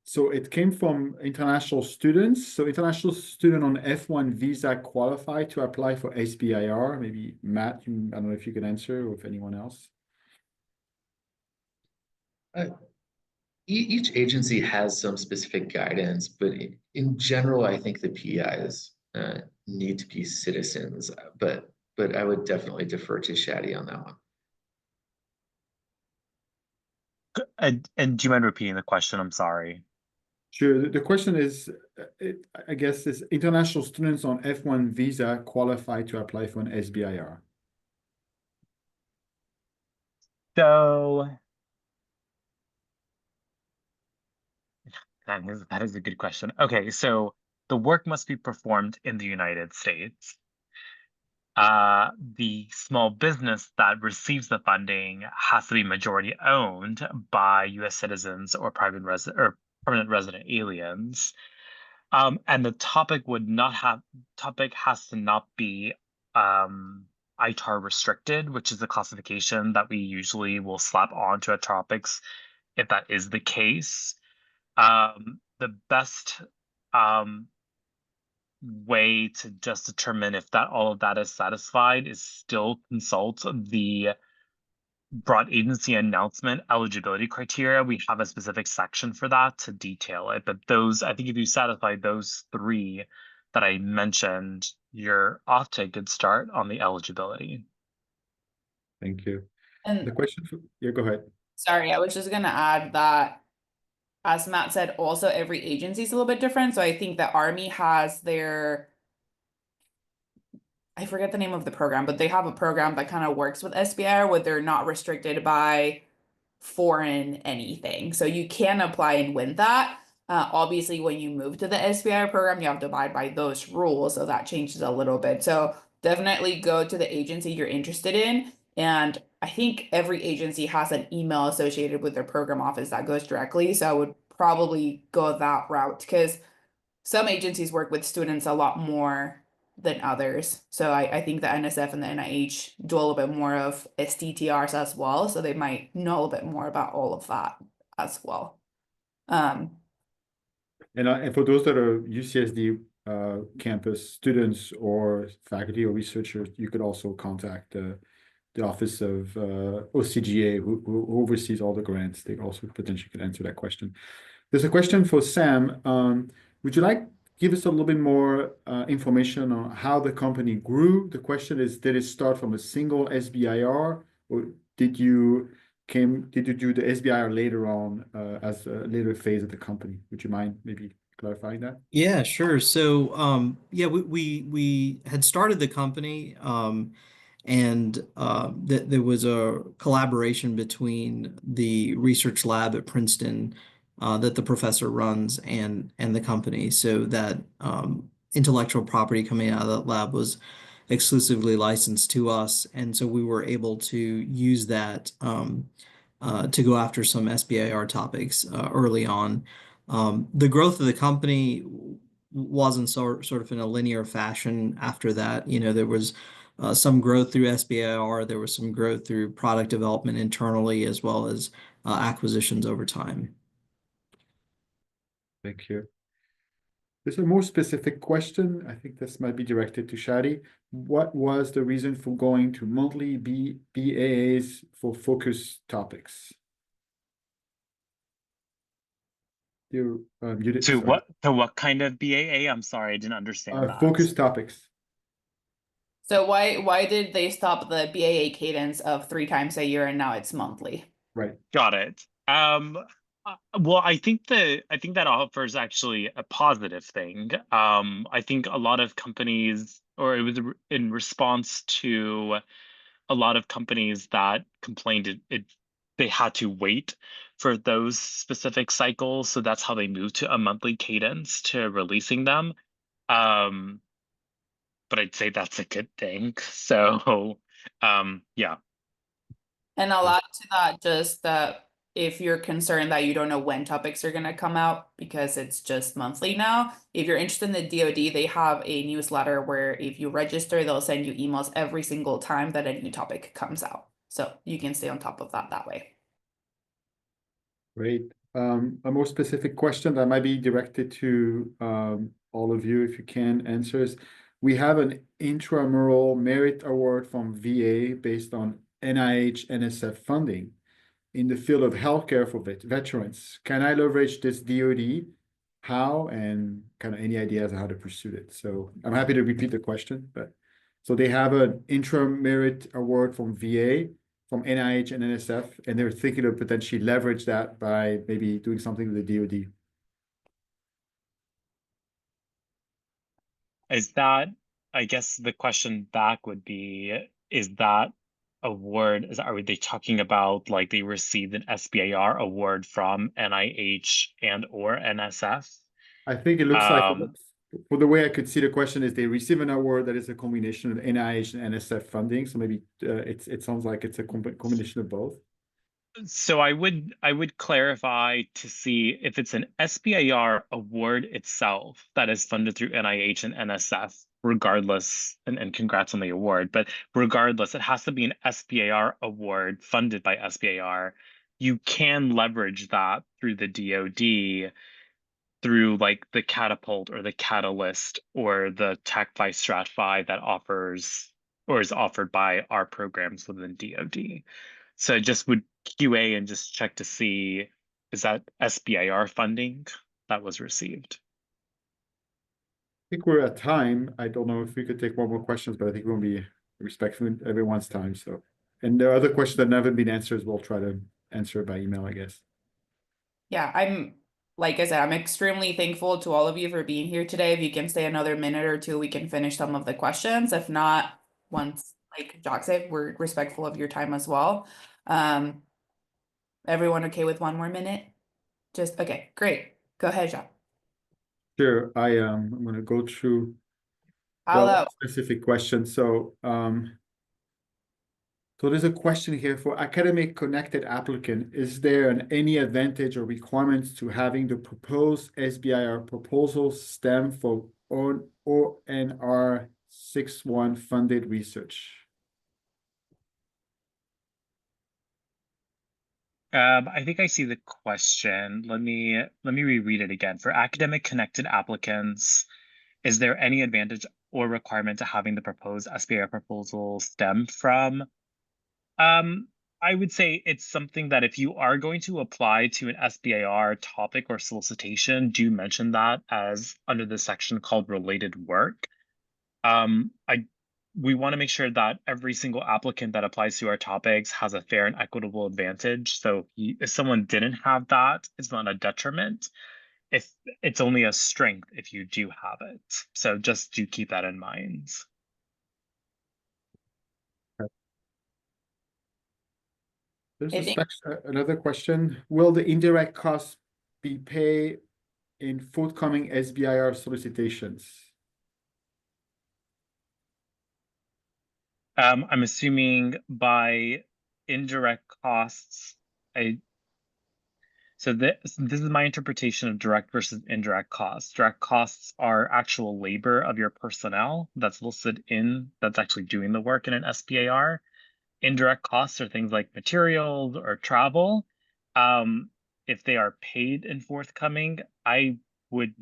So it came from international students. So international student on F1 visa qualify to apply for SBIR. Maybe Matt, I don't know if you can answer, or if anyone else. Each agency has some specific guidance, but in general, I think the PIs need to be citizens. But I would definitely defer to Shadi on that one. And do you mind repeating the question? I'm sorry. Sure. The question is, I guess, is international students on F1 visa qualify to apply for an SBIR? So that is a good question. Okay, so the work must be performed in the United States. The small business that receives the funding has to be majority owned by U.S. citizens or permanent resident aliens. And the topic has to not be ITAR restricted, which is the classification that we usually will slap onto our topics if that is the case. The best way to just determine if that all of that is satisfied is still consult the broad agency announcement eligibility criteria. We have a specific section for that to detail it, but those, I think if you satisfy those three that I mentioned, you're off to a good start on the eligibility. Thank you. And The question for, yeah, go ahead. sorry, I was just gonna add that, as Matt said, also every agency is a little bit different. So I think the Army has their, I forget the name of the program, but they have a program that kind of works with SBIR where they're not restricted by foreign anything. So you can apply and win that. Obviously, when you move to the SBIR program, you have to abide by those rules. So that changes a little bit. So definitely go to the agency you're interested in. And I think every agency has an email associated with their program office that goes directly. So I would probably go that route because some agencies work with students a lot more than others. So I think the NSF and the NIH do a little bit more of STTRs as well. So they might know a little bit more about all of that as well. And for those that are UCSD campus students or faculty or researchers, you could also contact the Office of OCGA, who oversees all the grants. They also potentially could answer that question. There's a question for Sam. Would you like give us a little bit more information on how the company grew? The question is, did it start from a single SBIR, or did you do the SBIR later on as a later phase of the company? Would you mind maybe clarifying that? Yeah, sure. So, yeah, we had started the company, and there was a collaboration between the research lab at Princeton that the professor runs and the company, so that intellectual property coming out of that lab was exclusively licensed to us, and so we were able to use that to go after some SBIR topics early on. The growth of the company wasn't sort of in a linear fashion after that. You know, there was some growth through SBIR, there was some growth through product development internally, as well as acquisitions over time. Thank you. There's a more specific question. I think this might be directed to Shadi. What was the reason for going to monthly BAAs for focus topics? You did, To sorry. what kind of BAA? I'm sorry, I didn't understand that. Focus topics. So why did they stop the BAA cadence of 3 times a year and now it's monthly? Right. Got it. Well, I think that offers actually a positive thing. I think a lot of companies, or it was in response to a lot of companies that complained they had to wait for those specific cycles, so that's how they moved to a monthly cadence to releasing them. But I'd say that's a good thing. So, yeah. And I'll add to that just that if you're concerned that you don't know when topics are going to come out because it's just monthly now, if you're interested in the DoD, they have a newsletter where if you register, they'll send you emails every single time that a new topic comes out. So you can stay on top of that way. Great. A more specific question that might be directed to all of you, if you can answer, is we have an intramural merit award from VA based on NIH NSF funding in the field of healthcare for veterans. Can I leverage this DoD? How, and kind of any ideas on how to pursue it? So I'm happy to repeat the question, but so they have an interim merit award from VA, from NIH and NSF, and they're thinking of potentially leverage that by maybe doing something with the DoD. Is that, I guess the question back would be, is that award, are they talking about like they received an SBIR award from NIH and or NSF? I think it looks like, for the way I could see the question, is they receive an award that is a combination of NIH and NSF funding. So maybe it sounds like it's a combination of both. So I would clarify to see if it's an SBIR award itself that is funded through NIH and NSF, regardless, and congrats on the award, but regardless, it has to be an SBIR award funded by SBIR. You can leverage that through the DoD through like the Catapult or the Catalyst or the Tech by Strat5 that offers or is offered by our programs within DoD. So I just would QA and just check to see, is that SBIR funding that was received? I think we're at time. I don't know if we could take one more questions, but I think we'll be respectful of everyone's time. So, and there are other questions that haven't been answered. We'll try to answer by email, I guess. Yeah, like I said, I'm extremely thankful to all of you for being here today. If you can stay another minute or two, we can finish some of the questions. If not, once, like Jock said, we're respectful of your time as well. Everyone okay with one more minute? Just, okay, great. Go ahead, Jock. Sure. I'm going to go through I'll, specific questions. So, so there's a question here for academic connected applicant. Is there any advantage or requirements to having the proposed SBIR proposal stem from ONR 61 funded research? I think I see the question. Let me reread it again. For academic connected applicants, is there any advantage or requirement to having the proposed SBIR proposal stem from? I would say it's something that if you are going to apply to an SBIR topic or solicitation, do mention that as under the section called related work. We want to make sure that every single applicant that applies to our topics has a fair and equitable advantage. So if someone didn't have that, it's not a detriment. If it's only a strength if you do have it. So just do keep that in mind. There's another question. Will the indirect costs be paid in forthcoming SBIR solicitations? I'm assuming by indirect costs, so this is my interpretation of direct versus indirect costs. Direct costs are actual labor of your personnel that's listed in, that's actually doing the work in an SBIR. Indirect costs are things like materials or travel. If they are paid in forthcoming, I would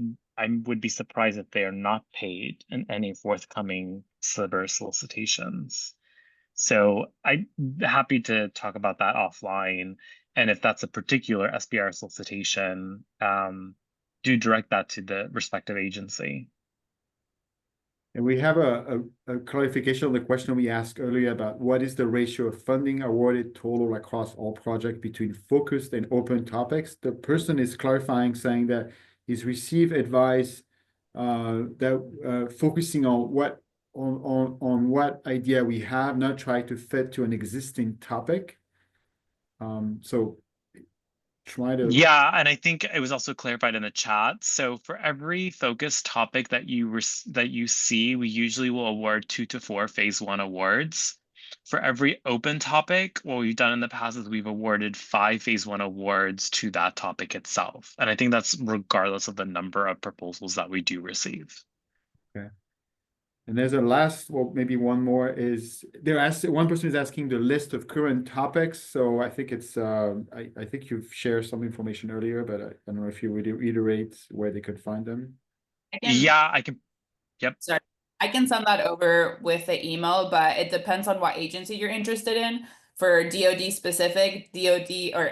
be surprised if they are not paid in any forthcoming SBIR solicitations. So I'm happy to talk about that offline. And if that's a particular SBIR solicitation, do direct that to the respective agency. And we have a clarification on the question we asked earlier about what is the ratio of funding awarded total across all projects between focused and open topics. The person is clarifying, saying that he's received advice that focusing on what what idea we have, not try to fit to an existing topic. So try to. Yeah, and I think it was also clarified in the chat. So for every focus topic that you see, we usually will award 2 to 4 phase 1 awards. For every open topic, what we've done in the past is we've awarded 5 phase 1 awards to that topic itself. And I think that's regardless of the number of proposals that we do receive. Okay. And there's a last, well, maybe one more is one person is asking the list of current topics. So I think it's, I think you've shared some information earlier, but I don't know if you would reiterate where they could find them. Yeah, I can. Yep. Sorry, I can send that over with the email, but it depends on what agency you're interested in. For DoD specific, DoD or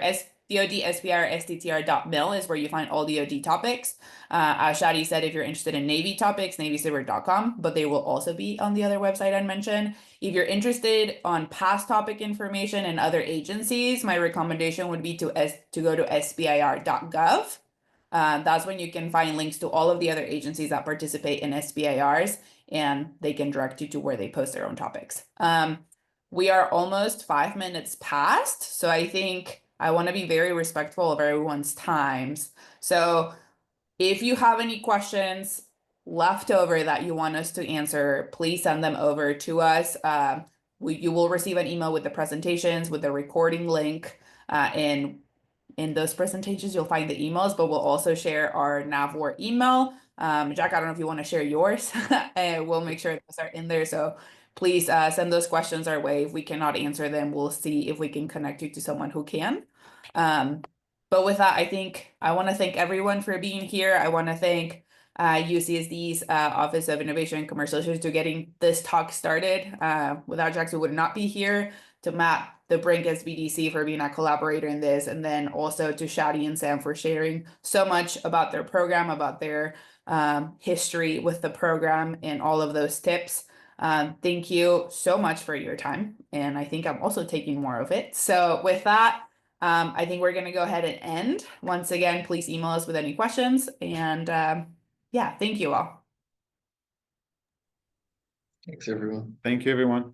DoD SBIR STTR.mil is where you find all DoD topics. As Shadi said, if you're interested in Navy topics, NavySBIR.com, but they will also be on the other website I mentioned. If you're interested on past topic information and other agencies, my recommendation would be to go to SBIR.gov. That's when you can find links to all of the other agencies that participate in SBIRs, and they can direct you to where they post their own topics. We are almost 5 minutes past, so I think I want to be very respectful of everyone's times. So if you have any questions left over that you want us to answer, please send them over to us. You will receive an email with the presentations, with the recording link. In those presentations, you'll find the emails, but we'll also share our NAVWAR email. Jack, I don't know if you want to share yours, and we'll make sure those are in there. So please send those questions our way. If we cannot answer them, we'll see if we can connect you to someone who can. But with that, I think I want to thank everyone for being here. I want to thank UCSD's Office of Innovation and Commercialization to getting this talk started. Without Jack, we would not be here. To Matt, the Brink SBDC for being a collaborator in this, and then also to Shadi and Sam for sharing so much about their program, about their history with the program and all of those tips. Thank you so much for your time. And I think I'm also taking more of it. So with that, I think we're going to go ahead and end. Once again, please email us with any questions. And yeah, thank you all. Thanks, everyone. Thank you, everyone.